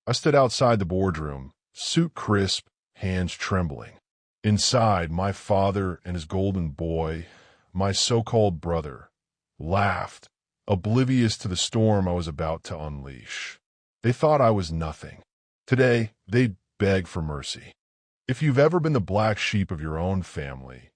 I stood outside the boardroom, suit crisp, hands trembling. Inside, my father and his golden boy, my so-called brother, laughed, oblivious to the storm I was about to unleash. They thought I was nothing. Today, they'd beg for mercy. If you've ever been the black sheep of your own family,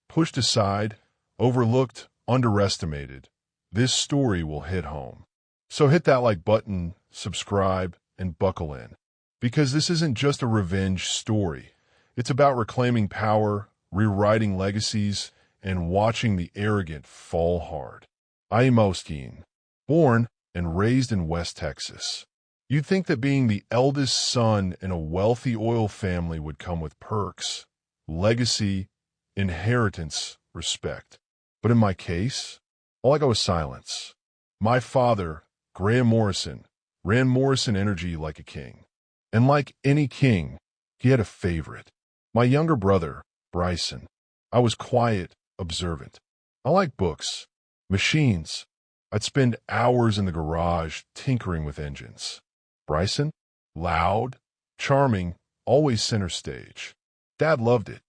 pushed aside, overlooked, underestimated, this story will hit home. So hit that like button, subscribe, and buckle in. Because this isn't just a revenge story. It's about reclaiming power, rewriting legacies, and watching the arrogant fall hard. I am Osteen, born and raised in West Texas. You'd think that being the eldest son in a wealthy oil family would come with perks, legacy, inheritance, respect. But in my case, all I got was silence. My father, Graham Morrison, ran Morrison Energy like a king. And like any king, he had a favorite. My younger brother, Bryson. I was quiet, observant. I liked books, machines. I'd spend hours in the garage tinkering with engines. Bryson? Loud, charming, always center stage. Dad loved it.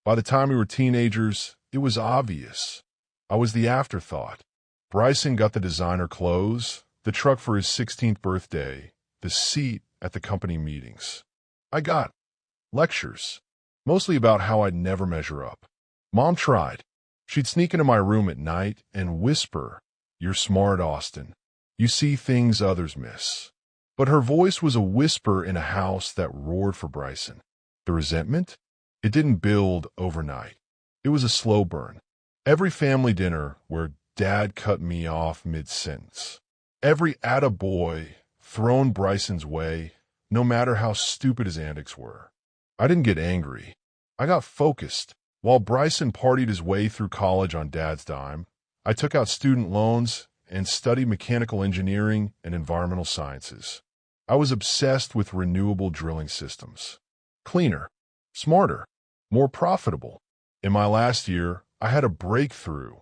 By the time we were teenagers, it was obvious. I was the afterthought. Bryson got the designer clothes, the truck for his 16th birthday, the seat at the company meetings. I got lectures, mostly about how I'd never measure up. Mom tried. She'd sneak into my room at night and whisper, "You're smart, Austin. You see things others miss." But her voice was a whisper in a house that roared for Bryson. The resentment? It didn't build overnight. It was a slow burn. Every family dinner where Dad cut me off mid-sentence. Every attaboy thrown Bryson's way, no matter how stupid his antics were. I didn't get angry. I got focused. While Bryson partied his way through college on Dad's dime, I took out student loans and studied mechanical engineering and environmental sciences. I was obsessed with renewable drilling systems. Cleaner, smarter, more profitable. In my last year, I had a breakthrough,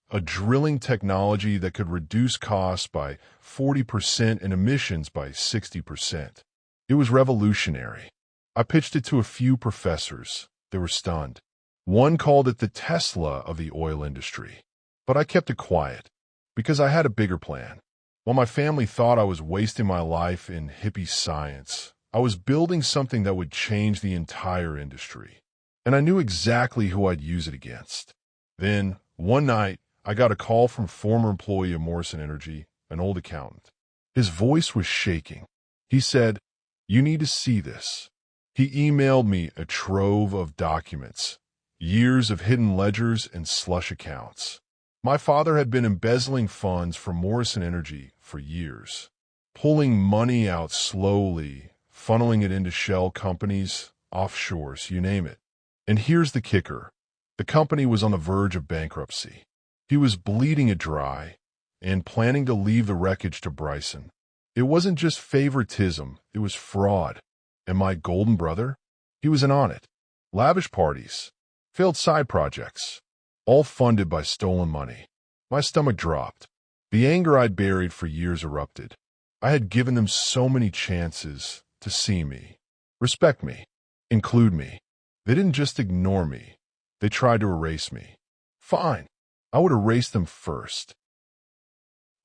a drilling technology that could reduce costs by 40% and emissions by 60%. It was revolutionary. I pitched it to a few professors. They were stunned. One called it the Tesla of the oil industry. But I kept it quiet, because I had a bigger plan. While my family thought I was wasting my life in hippie science, I was building something that would change the entire industry. And I knew exactly who I'd use it against. Then, one night, I got a call from a former employee of Morrison Energy, an old accountant. His voice was shaking. He said, "You need to see this." He emailed me a trove of documents, years of hidden ledgers and slush accounts. My father had been embezzling funds from Morrison Energy for years, pulling money out slowly, funneling it into shell companies, offshores, you name it. And here's the kicker. The company was on the verge of bankruptcy. He was bleeding it dry and planning to leave the wreckage to Bryson. It wasn't just favoritism, it was fraud. And my golden brother? He was in on it. Lavish parties, failed side projects, all funded by stolen money. My stomach dropped. The anger I'd buried for years erupted. I had given them so many chances to see me, respect me, include me. They didn't just ignore me. They tried to erase me. Fine. I would erase them first.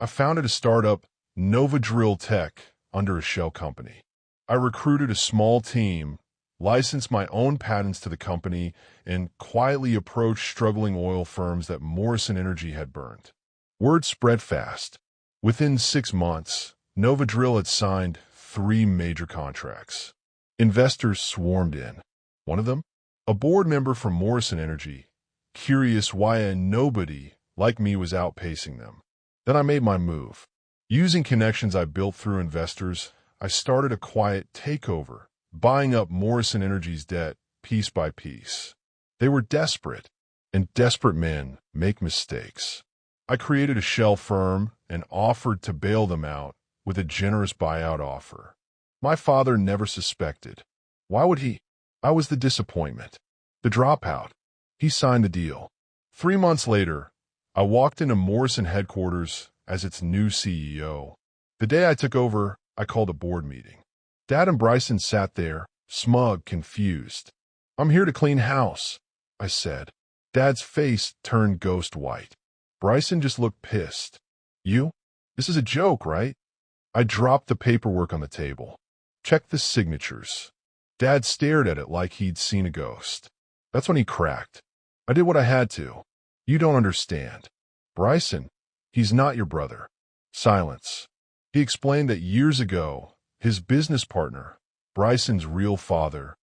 I founded a startup, Nova Drill Tech, under a shell company. I recruited a small team, licensed my own patents to the company, and quietly approached struggling oil firms that Morrison Energy had burned. Word spread fast. Within 6 months, Nova Drill had signed 3 major contracts. Investors swarmed in. One of them? A board member from Morrison Energy, curious why a nobody like me was outpacing them. Then I made my move. Using connections I built through investors, I started a quiet takeover, buying up Morrison Energy's debt piece by piece. They were desperate, and desperate men make mistakes. I created a shell firm and offered to bail them out with a generous buyout offer. My father never suspected. Why would he? I was the disappointment, the dropout. He signed the deal. 3 months later, I walked into Morrison headquarters as its new CEO. The day I took over, I called a board meeting. Dad and Bryson sat there, smug, confused. "I'm here to clean house," I said. Dad's face turned ghost white. Bryson just looked pissed. "You? This is a joke, right?" I dropped the paperwork on the table. "Check the signatures." Dad stared at it like he'd seen a ghost. That's when he cracked. "I did what I had to. You don't understand. Bryson, he's not your brother." Silence. He explained that years ago, his business partner, Bryson's real father,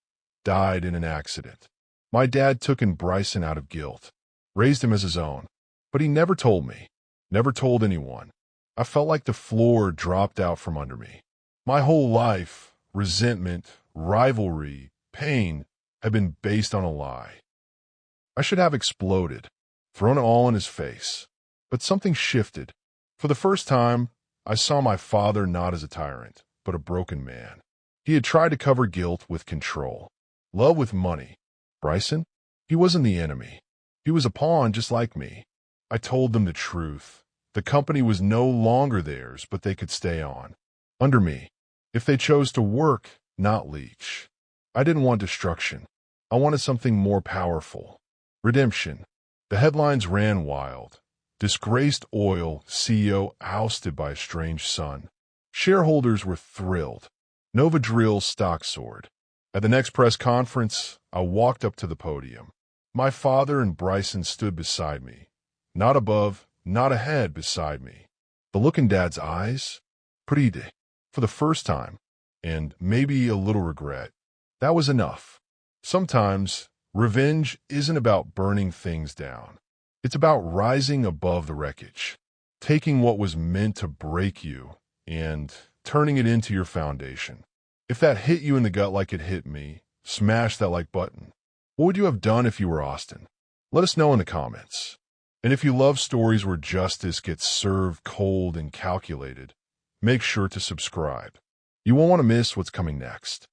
died in an accident. My dad took in Bryson out of guilt, raised him as his own, but he never told me, never told anyone. I felt like the floor dropped out from under me. My whole life, resentment, rivalry, pain, had been based on a lie. I should have exploded, thrown it all in his face. But something shifted. For the first time, I saw my father not as a tyrant, but a broken man. He had tried to cover guilt with control, love with money. Bryson? He wasn't the enemy. He was a pawn just like me. I told them the truth. The company was no longer theirs, but they could stay on. Under me. If they chose to work, not leech. I didn't want destruction. I wanted something more powerful. Redemption. The headlines ran wild. Disgraced oil CEO ousted by a strange son. Shareholders were thrilled. Nova Drill's stock soared. At the next press conference, I walked up to the podium. My father and Bryson stood beside me. Not above, not ahead, beside me. The look in Dad's eyes? Pride. For the first time. And maybe a little regret. That was enough. Sometimes, revenge isn't about burning things down. It's about rising above the wreckage. Taking what was meant to break you and turning it into your foundation. If that hit you in the gut like it hit me, smash that like button. What would you have done if you were Austin? Let us know in the comments. And if you love stories where justice gets served cold and calculated, make sure to subscribe. You won't want to miss what's coming next.